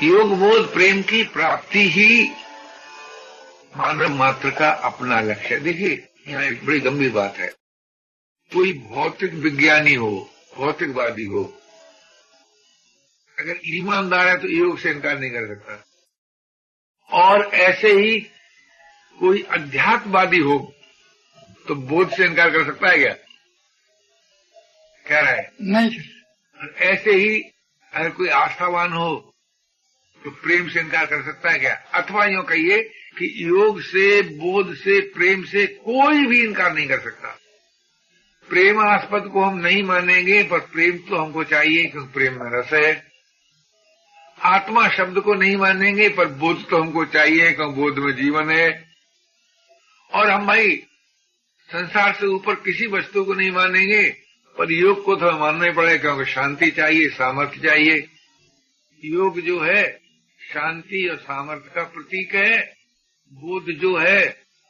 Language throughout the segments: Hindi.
योग बोध प्रेम की प्राप्ति ही मानव मात्र का अपना लक्ष्य है। देखिए, यहाँ एक बड़ी गंभीर बात है। कोई भौतिक विज्ञानी हो, भौतिकवादी हो, अगर ईमानदार है तो योग से इनकार नहीं कर सकता। और ऐसे ही कोई अध्यात्मवादी हो तो बोध से इनकार कर सकता है क्या? कह रहा है नहीं। ऐसे ही अगर कोई आस्थावान हो तो प्रेम से इनकार कर सकता है क्या? अथवा यूं कहिए कि योग से, बोध से, प्रेम से कोई भी इनकार नहीं कर सकता। प्रेमास्पद को हम नहीं मानेंगे, पर प्रेम तो हमको चाहिए क्योंकि प्रेम में रस है। आत्मा शब्द को नहीं मानेंगे, पर बोध तो हमको चाहिए क्योंकि बोध में जीवन है। और हम भाई संसार से ऊपर किसी वस्तु को नहीं मानेंगे, पर योग को तो मानना ही पड़ेगा क्योंकि शांति चाहिए, सामर्थ्य चाहिए। योग जो है शांति और सामर्थ्य का प्रतीक है, बोध जो है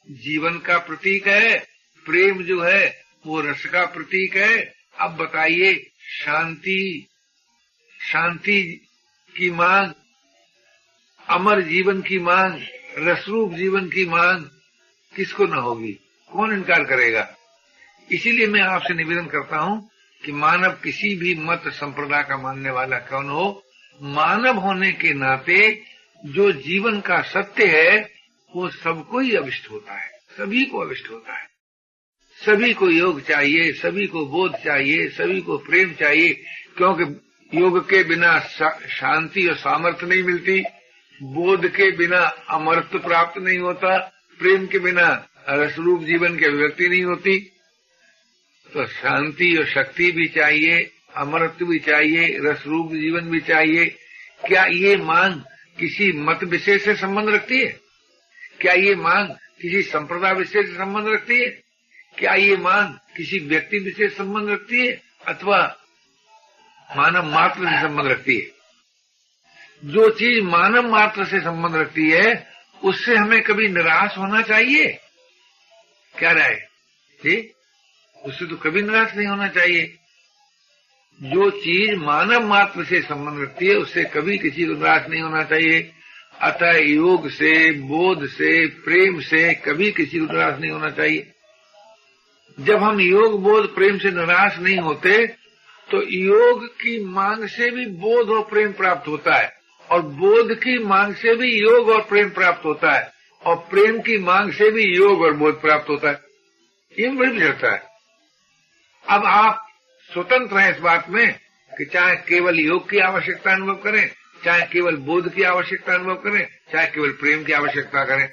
जीवन का प्रतीक है, प्रेम जो है वो रस का प्रतीक है। अब बताइए, शांति की मांग, अमर जीवन की मांग, रसरूप जीवन की मांग किसको न होगी? कौन इनकार करेगा? इसीलिए मैं आपसे निवेदन करता हूं कि मानव किसी भी मत संप्रदाय का मानने वाला कौन हो, मानव होने के नाते जो जीवन का सत्य है वो सबको ही अविष्ट होता है, सभी को अविष्ट होता है। सभी को योग चाहिए, सभी को बोध चाहिए, सभी को प्रेम चाहिए, क्योंकि योग के बिना शांति और सामर्थ्य नहीं मिलती, बोध के बिना अमरत्व प्राप्त नहीं होता, प्रेम के बिना रसरूप जीवन की अभिव्यक्ति नहीं होती। तो शांति और शक्ति भी चाहिए, अमरत्व भी चाहिए, रसरूप जीवन भी चाहिए। क्या ये मांग किसी मत विशेष से संबंध रखती है? क्या ये मांग किसी संप्रदाय विशेष से संबंध रखती है? क्या ये मांग किसी व्यक्ति विशेष संबंध रखती है अथवा मानव मात्र से संबंध रखती है? जो चीज मानव मात्र से संबंध रखती है उससे हमें कभी निराश होना चाहिए? क्या राय? ठीक, उससे तो कभी निराश नहीं होना चाहिए। जो चीज मानव मात्र से संबंध रखती है उससे कभी किसी को निराश नहीं होना चाहिए। अतः योग से, बोध से, प्रेम से कभी किसी को निराश नहीं होना चाहिए। जब हम योग, बोध, प्रेम से निराश नहीं होते तो योग की मांग से भी बोध और प्रेम प्राप्त होता है, और बोध की मांग से भी योग और प्रेम प्राप्त होता है, और प्रेम की मांग से भी योग और बोध प्राप्त होता है। ये बड़ी विशेषता है। अब आप स्वतंत्र हैं इस बात में कि चाहे केवल योग की आवश्यकता अनुभव करें, चाहे केवल बोध की आवश्यकता अनुभव करें, चाहे केवल प्रेम की आवश्यकता करें।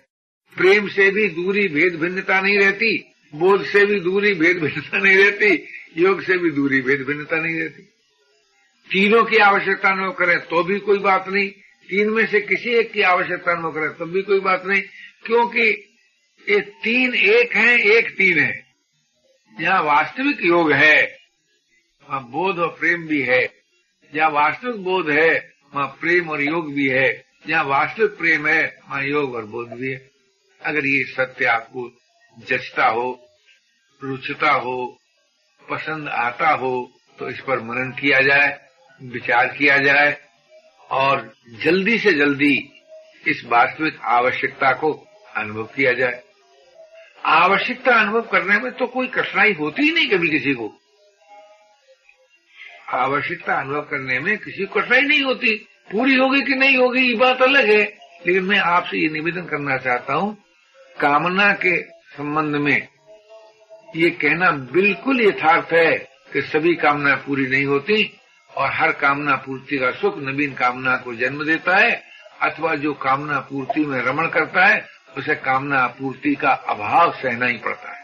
प्रेम से भी दूरी भेद भिन्नता नहीं रहती, बोध से भी दूरी भेद भिन्नता नहीं रहती, योग से भी दूरी भेद भिन्नता नहीं रहती। तीनों की आवश्यकता अनुभव करें तो भी कोई बात नहीं, तीन में से किसी एक की आवश्यकता अनुभव करें तब भी कोई बात नहीं, क्योंकि ये तीन एक हैं, एक तीन है। जहाँ वास्तविक योग है वहाँ बोध और प्रेम भी है, जहाँ वास्तविक बोध है वहाँ प्रेम और योग भी है, जहाँ वास्तविक प्रेम है वहाँ योग और बोध भी है। अगर ये सत्य आपको जचता हो, रुचता हो, पसंद आता हो तो इस पर मनन किया जाए, विचार किया जाए और जल्दी से जल्दी इस वास्तविक आवश्यकता को अनुभव किया जाए। आवश्यकता अनुभव करने में तो कोई कठिनाई होती ही नहीं कभी किसी को। आवश्यकता अनुभव करने में किसी को कठिनाई नहीं होती। पूरी होगी कि नहीं होगी ये बात अलग है, लेकिन मैं आपसे ये निवेदन करना चाहता हूँ, कामना के संबंध में ये कहना बिल्कुल यथार्थ है कि सभी कामना पूरी नहीं होती और हर कामना पूर्ति का सुख नवीन कामना को जन्म देता है, अथवा जो कामना पूर्ति में रमण करता है उसे कामना पूर्ति का अभाव सहना ही पड़ता है।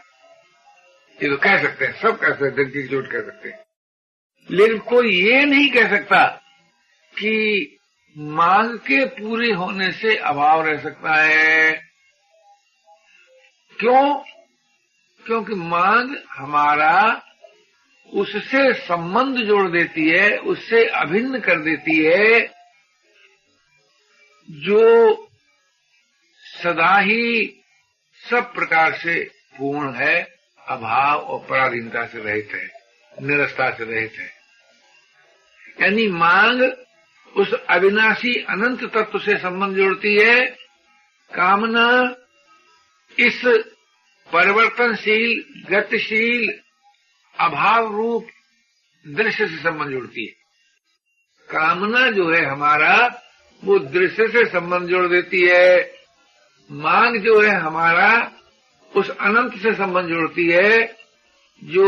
ये तो कह सकते हैं, सब कह सकते हैं, दिल की चोट कह सकते हैं, लेकिन कोई ये नहीं कह सकता कि मांग के पूरे होने से अभाव रह सकता है। क्यों? क्योंकि मांग हमारा उससे संबंध जोड़ देती है, उससे अभिन्न कर देती है जो सदा ही सब प्रकार से पूर्ण है, अभाव और पराधीनता से रहित है, निरस्ता से रहित है। यानी मांग उस अविनाशी अनंत तत्व से संबंध जोड़ती है। कामना इस परिवर्तनशील, गतिशील, अभाव रूप दृश्य से संबंध जोड़ती है। कामना जो है हमारा, वो दृश्य से संबंध जोड़ देती है। मांग जो है हमारा, उस अनंत से संबंध जोड़ती है जो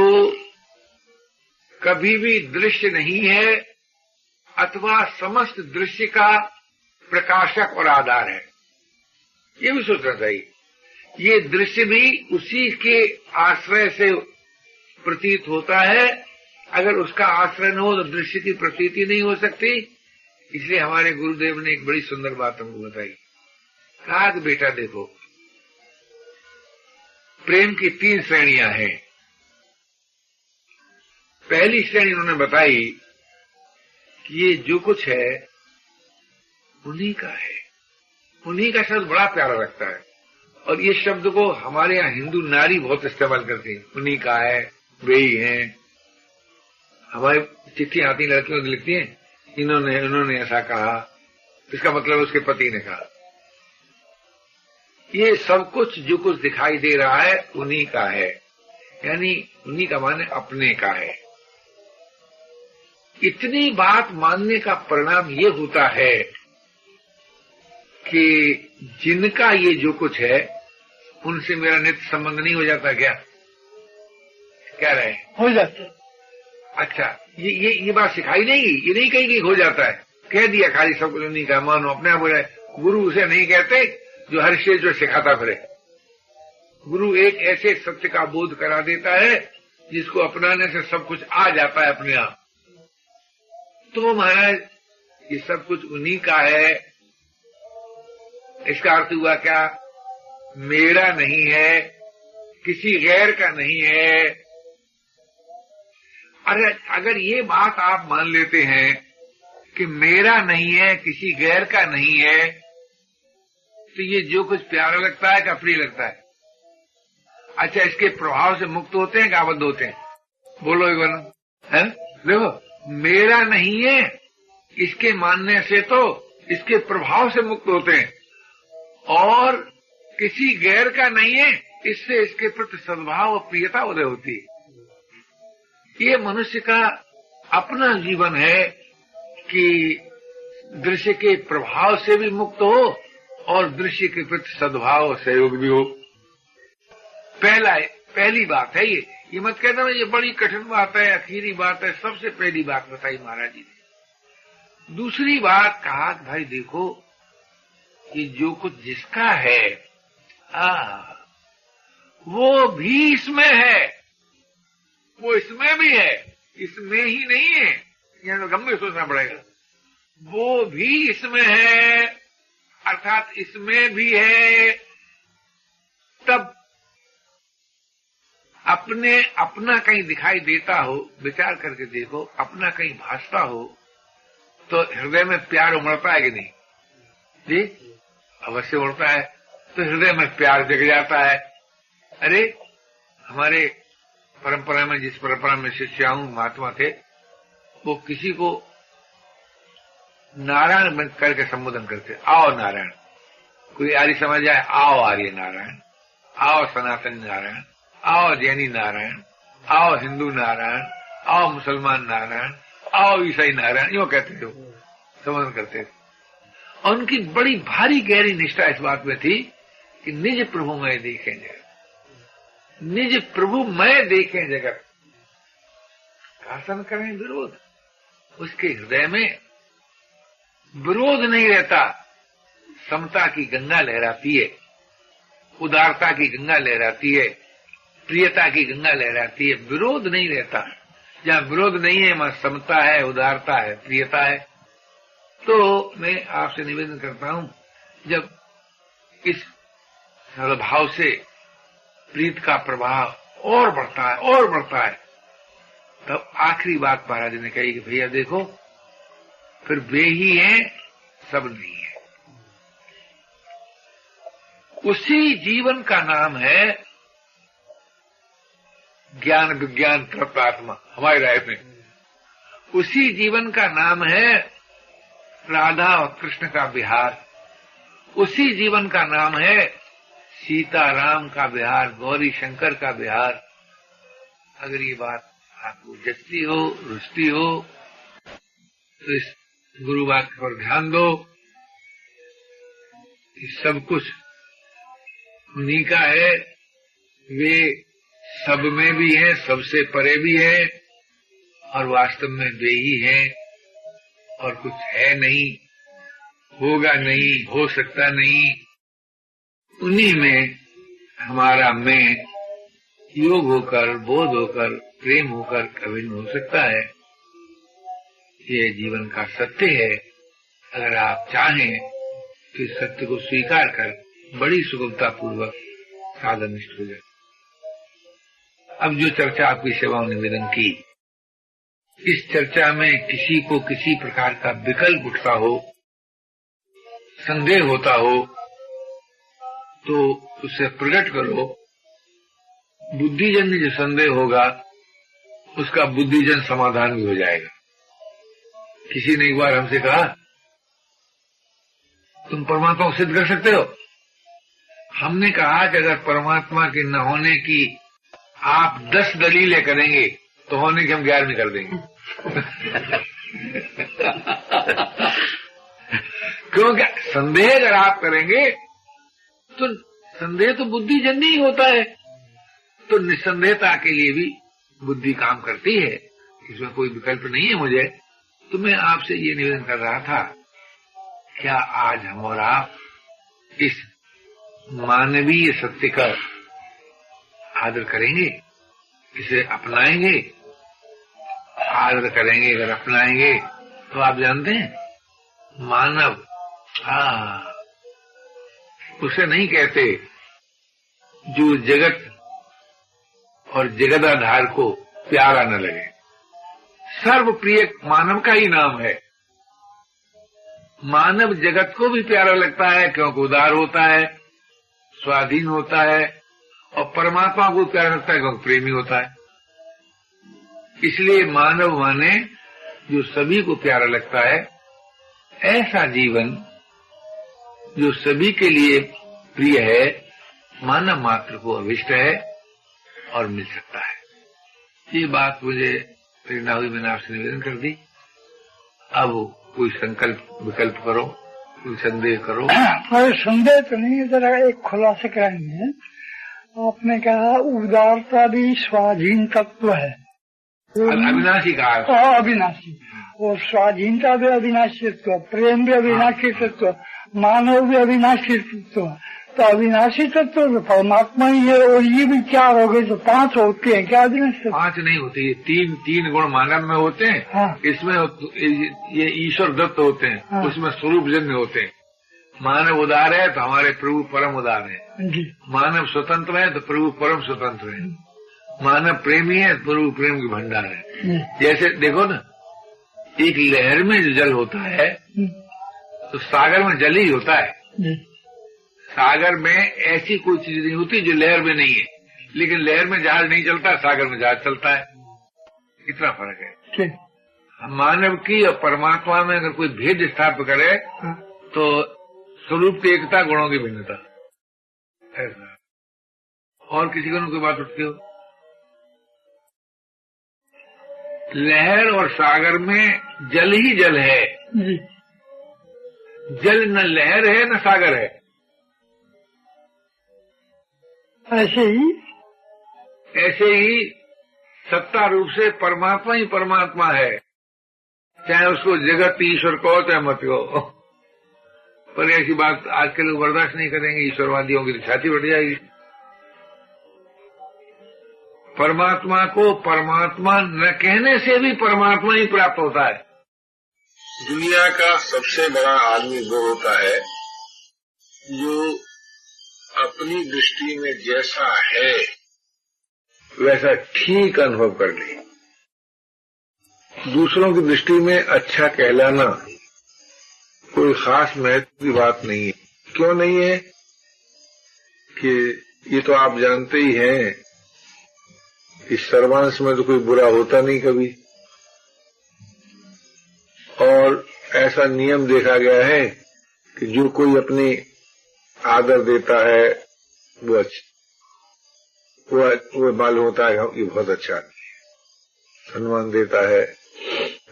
कभी भी दृश्य नहीं है अथवा समस्त दृश्य का प्रकाशक और आधार है। ये भी सोचना चाहिए। ये दृश्य भी उसी के आश्रय से प्रतीत होता है। अगर उसका आश्रय न हो तो दृश्य की प्रतीति नहीं हो सकती। इसलिए हमारे गुरुदेव ने एक बड़ी सुंदर बात हमको बताई। कहा कि बेटा देखो, प्रेम की 3 श्रेणियां हैं। पहली श्रेणी उन्होंने बताई कि ये जो कुछ है उन्हीं का है। उन्हीं का शब्द बड़ा प्यारा लगता है और ये शब्द को हमारे यहाँ हिंदू नारी बहुत इस्तेमाल करती है। उन्हीं का है, वे ही हैं। हमारी चिट्ठी आती लड़कियों की लिखती हैं, इन्होंने ऐसा कहा, इसका मतलब उसके पति ने कहा। ये सब कुछ जो कुछ दिखाई दे रहा है उन्हीं का है, यानी उन्हीं का माने अपने का है। इतनी बात मानने का परिणाम ये होता है कि जिनका ये जो कुछ है उनसे मेरा नित्य संबंध नहीं हो जाता क्या? कह रहे हैं हो जाता। अच्छा, ये बात सिखाई नहीं, ये नहीं कही कि हो जाता है, कह दिया खाली सब कुछ नहीं कहा, मानो अपने आप हो जाए। गुरु उसे नहीं कहते जो हर चीज जो सिखाता फिरे। गुरु एक ऐसे सत्य का बोध करा देता है जिसको अपनाने से सब कुछ आ जाता है अपने आप। तो महाराज ये सब कुछ उन्हीं का है। इसका अर्थ हुआ क्या? मेरा नहीं है, किसी गैर का नहीं है। अगर ये बात आप मान लेते हैं कि मेरा नहीं है, किसी गैर का नहीं है, तो ये जो कुछ प्यारा लगता है क्या प्रिय लगता है? अच्छा, इसके प्रभाव से मुक्त होते हैं क्या आबद्ध होते हैं? बोलो एक बार है। देखो, मेरा नहीं है इसके मानने से तो इसके प्रभाव से मुक्त होते हैं, और किसी गैर का नहीं है इससे इसके प्रति सद्भाव और प्रियता उदय होती है। ये मनुष्य का अपना जीवन है कि दृश्य के प्रभाव से भी मुक्त हो और दृश्य के प्रति सद्भाव और सहयोग भी हो। पहली बात है ये मत कहना ये बड़ी कठिन बात है, आखिरी बात है। सबसे पहली बात बताई महाराज जी ने। दूसरी बात कहा कि भाई देखो कि जो कुछ जिसका है वो भी इसमें है, वो इसमें भी है, इसमें ही नहीं है। यहां तो गंभीर सोचना पड़ेगा। वो भी इसमें है अर्थात इसमें भी है। तब अपना कहीं दिखाई देता हो, विचार करके देखो, अपना कहीं भासता हो तो हृदय में प्यार उमड़ता है कि नहीं जी? अवश्य उमड़ता है। तो हृदय में प्यार जग जाता है। अरे हमारे परंपरा में, जिस परंपरा में शिष्याओं महात्मा थे, वो किसी को नारायण करके संबोधन करते। आओ नारायण। कोई आर्य समझ जाए, आओ आर्य नारायण, आओ सनातन नारायण, आओ जैनी नारायण, आओ हिंदू नारायण, आओ मुसलमान नारायण, आओ ईसाई नारायण, यूं कहते थे, संबोधन करते थे। और उनकी बड़ी भारी गहरी निष्ठा इस बात में थी कि निज प्रभु मैं देखें जगत, निज प्रभु मैं देखें जगत। शासन करें विरोध, उसके हृदय में विरोध नहीं रहता। समता की गंगा लहराती है, उदारता की गंगा लहराती है, प्रियता की गंगा लहराती है, विरोध नहीं रहता। जहां विरोध नहीं है वहां समता है, उदारता है, प्रियता है। तो मैं आपसे निवेदन करता हूं, जब इस सद्भाव से प्रीत का प्रभाव और बढ़ता है और बढ़ता है, तब आखिरी बात महाराज ने कही कि भैया देखो, फिर वे ही हैं, सब नहीं है। उसी जीवन का नाम है ज्ञान विज्ञान तत्व आत्मा। हमारी राय में उसी जीवन का नाम है राधा और कृष्ण का विहार, उसी जीवन का नाम है सीताराम का विहार, गौरी शंकर का विहार। अगर ये बात आपको जचती हो, रुचती हो, तो इस गुरु वाक्य पर ध्यान दो कि सब कुछ उन्हीं का है, वे सब में भी हैं, सबसे परे भी हैं, और वास्तव में वे ही हैं, और कुछ है नहीं, होगा नहीं, हो सकता नहीं। उन्हीं में हमारा मैं योग होकर, बोध होकर, प्रेम होकर अभिन्न हो सकता है। ये जीवन का सत्य है। अगर आप चाहें तो इस सत्य को स्वीकार कर बड़ी सुगमता पूर्वक साधनिष्ठ हो जाए। अब जो चर्चा आपकी सेवा में निवेदन की, इस चर्चा में किसी को किसी प्रकार का विकल्प उठता हो, संदेह होता हो, तो उसे प्रकट करो। बुद्धिजन्य जो संदेह होगा उसका बुद्धिजन समाधान भी हो जाएगा। किसी ने एक बार हमसे कहा, तुम परमात्मा को सिद्ध कर सकते हो? हमने कहा कि अगर परमात्मा के न होने की आप 10 दलीलें करेंगे तो होने की हम 11वीं कर देंगे। क्योंकि संदेह अगर आप करेंगे तो संदेह तो बुद्धिजन्य ही होता है, तो निसंदेहता के लिए भी बुद्धि काम करती है, इसमें कोई विकल्प नहीं है। मुझे तो मैं आपसे ये निवेदन कर रहा था, क्या आज हम और आप इस मानवीय सत्य का आदर करेंगे, इसे अपनाएंगे? आदर करेंगे, अगर अपनाएंगे तो आप जानते हैं मानव उसे नहीं कहते जो जगत और जगदाधार को प्यारा न लगे। सर्वप्रिय मानव का ही नाम है। मानव जगत को भी प्यारा लगता है क्योंकि उदार होता है, स्वाधीन होता है, और परमात्मा को प्यारा लगता है क्योंकि प्रेमी होता है। इसलिए मानव माने जो सभी को प्यारा लगता है, ऐसा जीवन जो सभी के लिए प्रिय है, मानव मात्र को अभिष्ट है और मिल सकता है। ये बात मुझे प्रेरणा हुई, मैंने आपसे निवेदन कर दी। अब कोई संकल्प विकल्प करो, कोई संदेह करो। कोई संदेह तो नहीं, जरा एक खुलासा करेंगे। आपने कहा उदारता भी स्वाधीन तत्व है, अविनाशी का अविनाशी, और स्वाधीनता भी अविनाशी तत्व, प्रेम भी अविनाशी तत्व, मानव भी अविनाशी तत्व। तो अविनाशी तत्व तो परमात्मा ही है, और ये भी 4 हो गए तो 5 होते हैं क्या? अविनाशी 5 नहीं होते, ये तीन गुण मानव में होते हैं। हाँ। इसमें ये ईश्वर दत्त होते हैं। हाँ। उसमें स्वरूप जन्य होते हैं। मानव उदार है तो हमारे प्रभु परम उदार है जी। मानव स्वतंत्र है तो प्रभु परम स्वतंत्र है। मानव प्रेमी है तो प्रभु प्रेम की भंडार है। जैसे देखो ना, एक लहर में जो जल होता है तो सागर में जल ही होता है। सागर में ऐसी कोई चीज नहीं होती जो लहर में नहीं है, लेकिन लहर में जहाज नहीं चलता, सागर में जहाज चलता है। इतना फर्क है। मानव की और परमात्मा में अगर कोई भेद स्थापित करे तो स्वरूप की एकता, गुणों की भिन्नता। ऐसा और किसी को कोई बात उठती हो? लहर और सागर में जल ही जल है। जल न लहर है न सागर है। ऐसे ही सत्ता रूप से परमात्मा ही परमात्मा है, चाहे उसको जगत ईश्वर कहो चाहे मत कहो। पर ऐसी बात आज के लोग बर्दाश्त नहीं करेंगे, ईश्वरवादियों की छाती बढ़ जाएगी। परमात्मा को परमात्मा न कहने से भी परमात्मा ही प्राप्त होता है। दुनिया का सबसे बड़ा आदमी वो होता है जो अपनी दृष्टि में जैसा है वैसा ठीक अनुभव कर ले। दूसरों की दृष्टि में अच्छा कहलाना कोई खास महत्व की बात नहीं है। क्यों नहीं है? कि ये तो आप जानते ही हैं, इस सर्वांश में तो कोई बुरा होता नहीं कभी, और ऐसा नियम देखा गया है कि जो कोई अपने आदर देता है वो मालूम होता है ये बहुत अच्छा आदमी है, सम्मान देता है,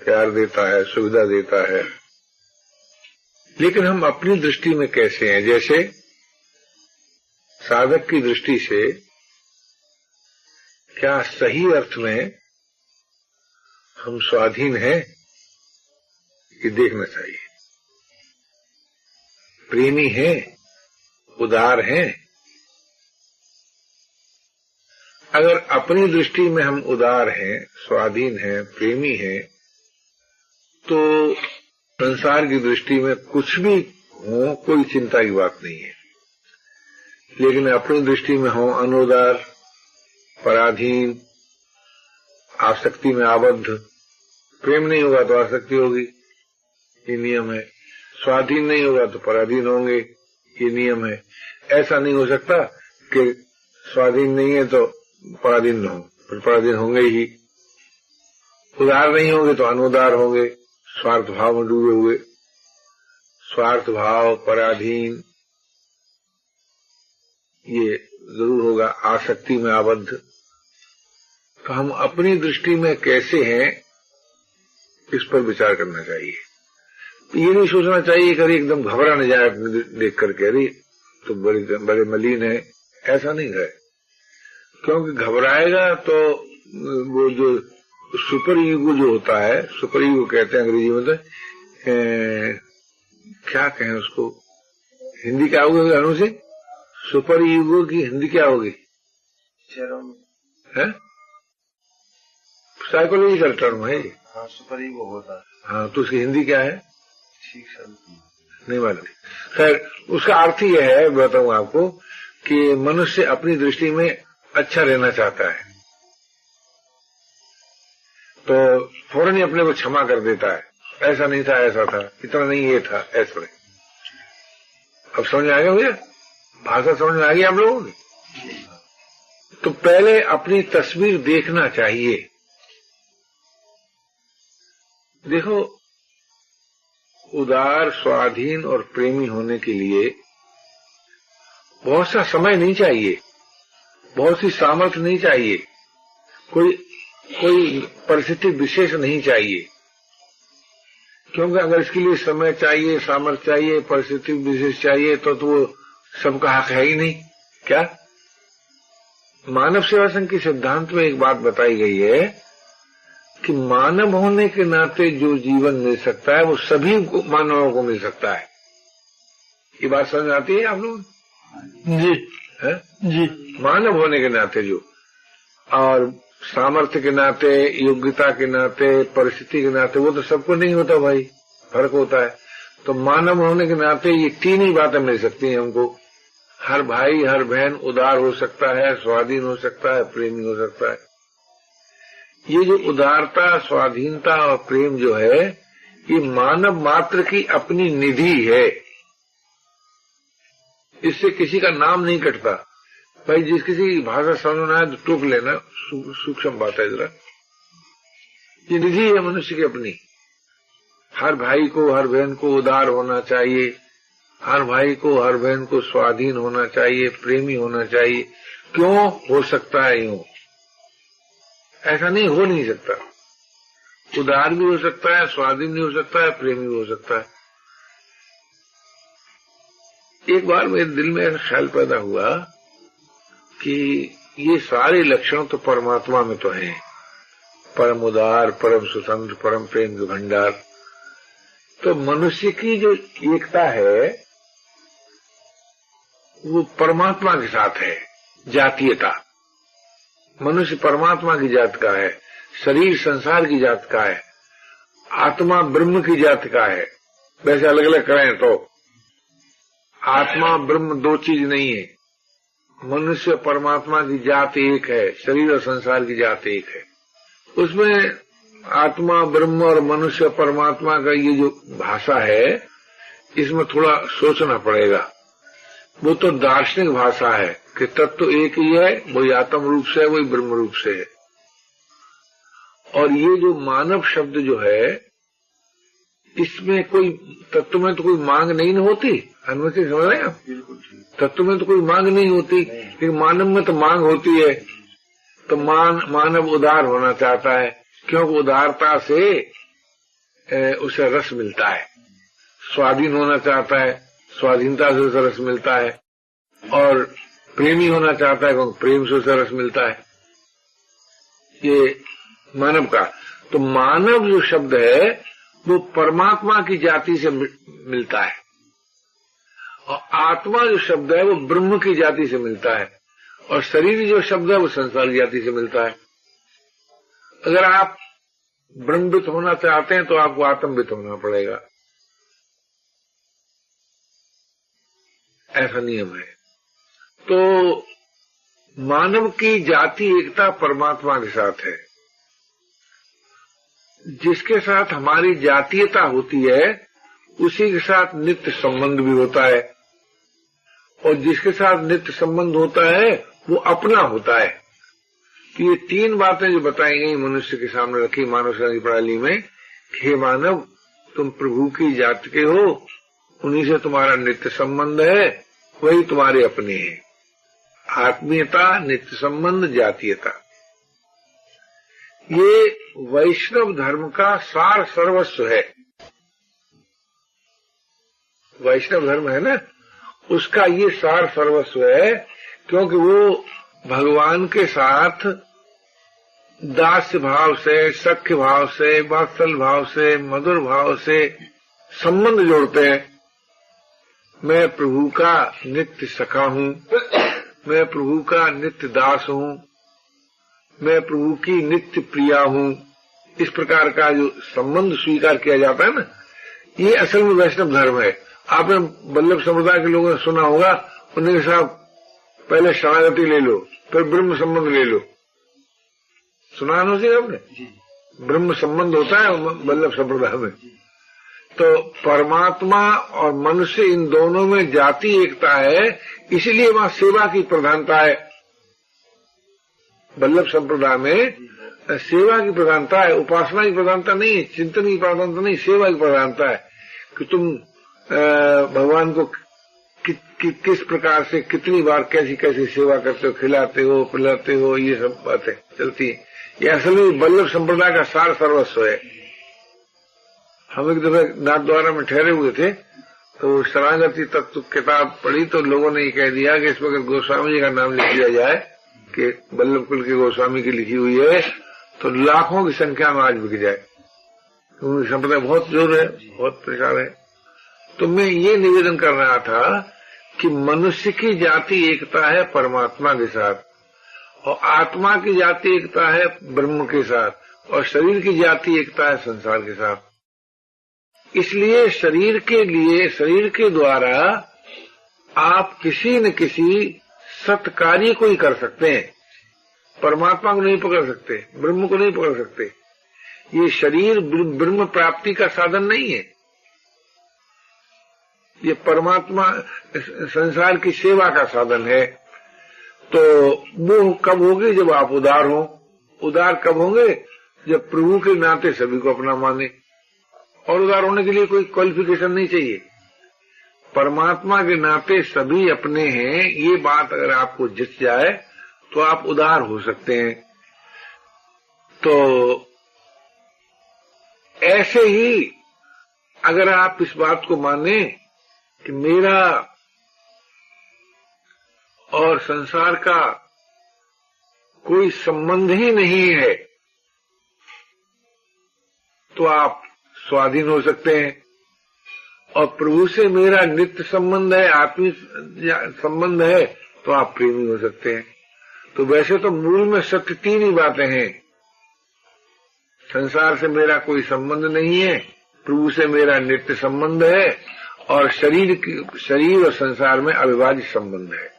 प्यार देता है, सुविधा देता है। लेकिन हम अपनी दृष्टि में कैसे हैं? जैसे साधक की दृष्टि से क्या सही अर्थ में हम स्वाधीन हैं, ये देखना चाहिए। प्रेमी हैं, उदार हैं। अगर अपनी दृष्टि में हम उदार हैं, स्वाधीन हैं, प्रेमी हैं, तो संसार की दृष्टि में कुछ भी हो कोई चिंता की बात नहीं है। लेकिन अपनी दृष्टि में हो अनुदार, पराधीन, आसक्ति में आबद्ध, प्रेम नहीं होगा तो आसक्ति होगी, ये नियम है। स्वाधीन नहीं होगा तो पराधीन होंगे, ये नियम है। ऐसा नहीं हो सकता कि स्वाधीन नहीं है तो पराधीन न हो, फिर पराधीन होंगे ही। उदार नहीं होंगे तो अनुदार होंगे, स्वार्थ भाव में डूबे हुए। स्वार्थ भाव, पराधीन, ये जरूर होगा। आसक्ति में आबद्ध। तो हम अपनी दृष्टि में कैसे हैं, इस पर विचार करना चाहिए। ये नहीं सोचना चाहिए कि अरे एकदम घबरा न जाए देख करके, अरे तो बड़े मलिन है, ऐसा नहीं है। क्योंकि घबराएगा तो वो जो सुपर ईगो जो होता है, सुपर ईगो कहते हैं अंग्रेजी में, तो क्या कहें उसको, हिंदी क्या होगी अनु से? सुपर ईगो की हिंदी क्या होगी? है साइकोलॉजिकल टर्म है। हाँ, सुपर ईगो होता है। हाँ, तो उसकी हिंदी क्या है? ठीक सर, नहीं मालूम। खैर, उसका अर्थ यह है, बताऊं आपको, कि मनुष्य अपनी दृष्टि में अच्छा रहना चाहता है तो फौरन ही अपने को क्षमा कर देता है। ऐसा नहीं था, ऐसा था, इतना नहीं ये था, ऐसा नहीं। अब समझ में आ गया भैया? भाषा समझ में आ गई आप लोगों की? तो पहले अपनी तस्वीर देखना चाहिए। देखो, उदार, स्वाधीन और प्रेमी होने के लिए बहुत सा समय नहीं चाहिए, बहुत सी सामर्थ्य नहीं चाहिए, कोई परिस्थिति विशेष नहीं चाहिए। क्योंकि अगर इसके लिए समय चाहिए, सामर्थ्य चाहिए, परिस्थिति विशेष चाहिए तो वो सबका हक है ही नहीं। क्या मानव सेवा संघ के सिद्धांत में एक बात बताई गई है कि मानव होने के नाते जो जीवन मिल सकता है वो सभी मानवों को मिल सकता है। ये बात समझ आती है आप लोग? जी है जी। मानव होने के नाते जो, और सामर्थ्य के नाते, योग्यता के नाते, परिस्थिति के नाते, वो तो सबको नहीं होता भाई, फर्क होता है। तो मानव होने के नाते ये तीन ही बातें मिल सकती हैं हमको। हर भाई, हर बहन उदार हो सकता है, स्वाधीन हो सकता है, प्रेमी हो सकता है। ये जो उदारता, स्वाधीनता और प्रेम जो है, ये मानव मात्र की अपनी निधि है। इससे किसी का नाम नहीं कटता भाई। जिस किसी की भाषा समझ में आए तो टोक लेना, सूक्ष्म बात है जरा। ये निधि है मनुष्य की अपनी। हर भाई को, हर बहन को उदार होना चाहिए, हर भाई को, हर बहन को स्वाधीन होना चाहिए, प्रेमी होना चाहिए। क्यों हो सकता है यूं? ऐसा नहीं हो नहीं सकता। उदार भी हो सकता है, स्वाधीन भी हो सकता है, प्रेमी भी हो सकता है। एक बार मेरे दिल में ऐसा ख्याल पैदा हुआ कि ये सारे लक्षण तो परमात्मा में तो हैं, परम उदार, परम स्वतंत्र, परम प्रेम के भंडार। तो मनुष्य की जो एकता है वो परमात्मा के साथ है। जातीयता, मनुष्य परमात्मा की जात का है, शरीर संसार की जात का है, आत्मा ब्रह्म की जात का है। वैसे अलग अलग करें तो आत्मा ब्रह्म दो चीज नहीं है। मनुष्य परमात्मा की जात एक है, शरीर और संसार की जात एक है। उसमें आत्मा ब्रह्म और मनुष्य परमात्मा का ये जो भाषा है, इसमें थोड़ा सोचना पड़ेगा। वो तो दार्शनिक भाषा है कि तत्व एक ही है, वही आत्म रूप से है, वही ब्रह्म रूप से है। और ये जो मानव शब्द जो है, इसमें कोई तत्व में तो कोई मांग नहीं होती, अनुमति समझ रहे हैं आप? तत्व में तो कोई मांग नहीं होती, लेकिन मानव में तो मांग होती है। तो मानव उदार होना चाहता है, क्योंकि उदारता से उसे रस मिलता है। स्वाधीन होना चाहता है, स्वाधीनता से उसे रस मिलता है। और प्रेमी होना चाहता है, क्योंकि प्रेम से उसे रस मिलता है। ये मानव का। तो मानव जो शब्द है वो परमात्मा की जाति से मिलता है, और आत्मा जो शब्द है वो ब्रह्म की जाति से मिलता है, और शरीर जो शब्द है वो संसार जाति से मिलता है। अगर आप ब्रह्मवित होना चाहते हैं तो आपको आत्मवित होना पड़ेगा, ऐसा नियम है। तो मानव की जाति एकता परमात्मा के साथ है। जिसके साथ हमारी जातीयता होती है उसी के साथ नित्य संबंध भी होता है, और जिसके साथ नित्य संबंध होता है वो अपना होता है। तो ये तीन बातें जो बताई गई मनुष्य के सामने रखी मानव की प्रणाली में, कि हे मानव, तुम प्रभु की जाति के हो, उन्हीं से तुम्हारा नित्य संबंध है, वही तुम्हारे अपने हैं। आत्मीयता, नित्य संबंध, जातीयता, ये वैष्णव धर्म का सार सर्वस्व है। वैष्णव धर्म है ना, उसका ये सार सर्वस्व है, क्योंकि वो भगवान के साथ दास्य भाव से, सख्य भाव से, वात्सल भाव से, मधुर भाव से संबंध जोड़ते हैं। मैं प्रभु का नित्य सखा हूँ, मैं प्रभु का नित्य दास हूँ, मैं प्रभु की नित्य प्रिया हूँ। इस प्रकार का जो संबंध स्वीकार किया जाता है ना, ये असल में वैष्णव धर्म है। आपने वल्लभ संप्रदाय के लोगों ने सुना होगा, उन्होंने साहब पहले शरणागति ले लो, फिर ब्रह्म संबंध ले लो। सुना ना उसे आपने? ब्रह्म संबंध होता है वल्लभ संप्रदाय में। तो परमात्मा और मनुष्य, इन दोनों में जाति एकता है, इसलिए वहां सेवा की प्रधानता है। वल्लभ संप्रदाय में सेवा की प्रधानता है, उपासना की प्रधानता नहीं है, चिंतन की प्रधानता नहीं, सेवा की प्रधानता है। कि तुम भगवान को किस प्रकार से, कितनी बार, कैसी कैसी सेवा करते हो, खिलाते हो, पिलाते हो, ये सब बातें चलती है। ये असल में वल्लभ संप्रदाय का सार सर्वस्व है। हम एक दफे नाथद्वारा में ठहरे हुए थे, तो शरणागति तत्व किताब पढ़ी, तो लोगों ने ये कह दिया कि इसमें अगर गोस्वामी जी का नाम लिख दिया जाए कि वल्लभ कुल के गोस्वामी की लिखी हुई है, तो लाखों की संख्या में आज बिक जाए। उनकी संप्रदाय बहुत जोर है, बहुत प्रचार है। तो मैं ये निवेदन कर रहा था कि मनुष्य की जाति एकता है परमात्मा के साथ, और आत्मा की जाति एकता है ब्रह्म के साथ, और शरीर की जाति एकता है संसार के साथ। इसलिए शरीर के लिए, शरीर के द्वारा आप किसी न किसी सत्कार्य को ही कर सकते हैं। परमात्मा को नहीं पकड़ सकते, ब्रह्म को नहीं पकड़ सकते। ये शरीर ब्रह्म प्राप्ति का साधन नहीं है, ये परमात्मा संसार की सेवा का साधन है। तो वो कब होगी? जब आप उदार हो। उदार कब होंगे? जब प्रभु के नाते सभी को अपना माने। और उदार होने के लिए कोई क्वालिफिकेशन नहीं चाहिए, परमात्मा के नाते सभी अपने हैं, ये बात अगर आपको जित जाए तो आप उदार हो सकते हैं। तो ऐसे ही अगर आप इस बात को माने कि मेरा और संसार का कोई संबंध ही नहीं है, तो आप स्वाधीन हो सकते हैं। और प्रभु से मेरा नित्य संबंध है, आत्मिक संबंध है, तो आप प्रेमी हो सकते हैं। तो वैसे तो मूल में सत्य तीन ही बातें हैं। संसार से मेरा कोई संबंध नहीं है, प्रभु से मेरा नित्य संबंध है, और शरीर और संसार में अविभाज्य संबंध है।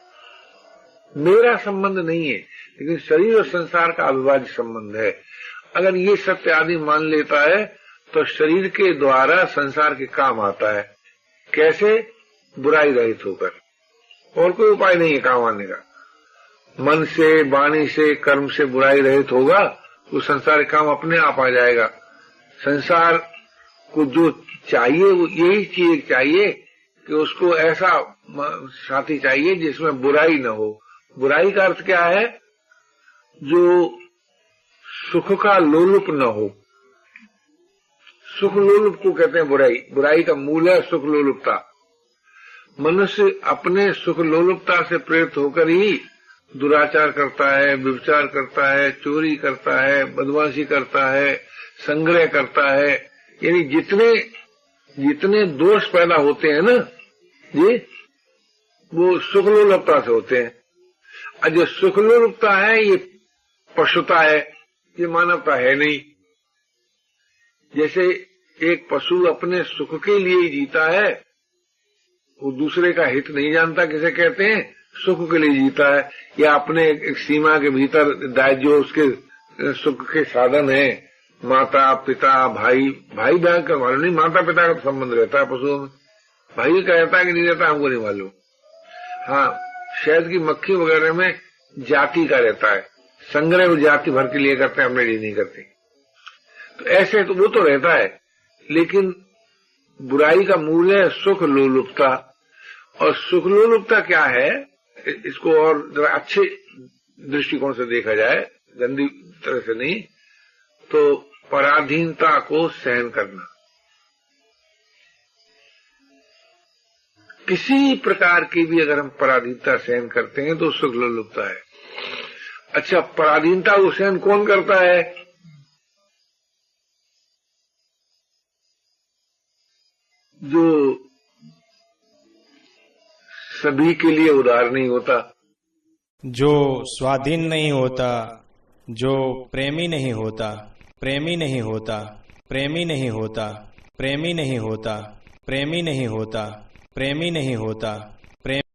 मेरा संबंध नहीं है, लेकिन शरीर और संसार का अविभाज्य संबंध है। अगर ये सत्य आदमी मान लेता है तो शरीर के द्वारा संसार के काम आता है। कैसे? बुराई रहित होकर। और कोई उपाय नहीं है काम आने का। मन से, वाणी से, कर्म से बुराई रहित होगा तो संसार के काम अपने आप आ जाएगा। संसार को जो चाहिए वो यही चीज चाहिए कि उसको ऐसा साथी चाहिए जिसमें बुराई न हो। बुराई का अर्थ क्या है? जो सुख का लोलुप न हो। सुख लोलुप को कहते हैं बुराई। बुराई का मूल है सुख लोलुपता। मनुष्य अपने सुख लोलुपता से प्रेरित होकर ही दुराचार करता है, व्यभिचार करता है, चोरी करता है, बदमाशी करता है, संग्रह करता है। यानी जितने दोष पैदा होते हैं ना जी, वो सुख लोलुपता से होते हैं। और जो सुख लोलुपता है ये पशुता है, ये मानवता है नहीं। जैसे एक पशु अपने सुख के लिए ही जीता है, वो दूसरे का हित नहीं जानता, किसे कहते हैं? सुख के लिए जीता है, या अपने एक सीमा के भीतर जो उसके सुख के साधन है, माता पिता भाई बहन का मालूम नहीं, माता पिता का संबंध रहता है पशुओं में। भाई का रहता है कि नहीं रहता हमको नहीं मालूम। हाँ, शहद की मक्खी वगैरह में जाति का रहता है, संग्रह वो जाति भर के लिए करते हैं, हमने ये नहीं करते। तो ऐसे तो वो तो रहता है, लेकिन बुराई का मूल है सुख लोलुपता। और सुख लोलुपता क्या है, इसको और जरा अच्छे दृष्टिकोण से देखा जाए, गंदी तरह से नहीं, तो पराधीनता को सहन करना। किसी प्रकार की भी अगर हम पराधीनता सहन करते हैं तो सुख लोलुपता है। अच्छा, पराधीनता को सहन कौन करता है? जो सभी के लिए उदार नहीं होता, जो स्वाधीन नहीं होता, जो प्रेमी नहीं होता, प्रेमी नहीं होता, प्रेमी नहीं होता, प्रेमी नहीं होता, प्रेमी नहीं होता, प्रेमी नहीं होता,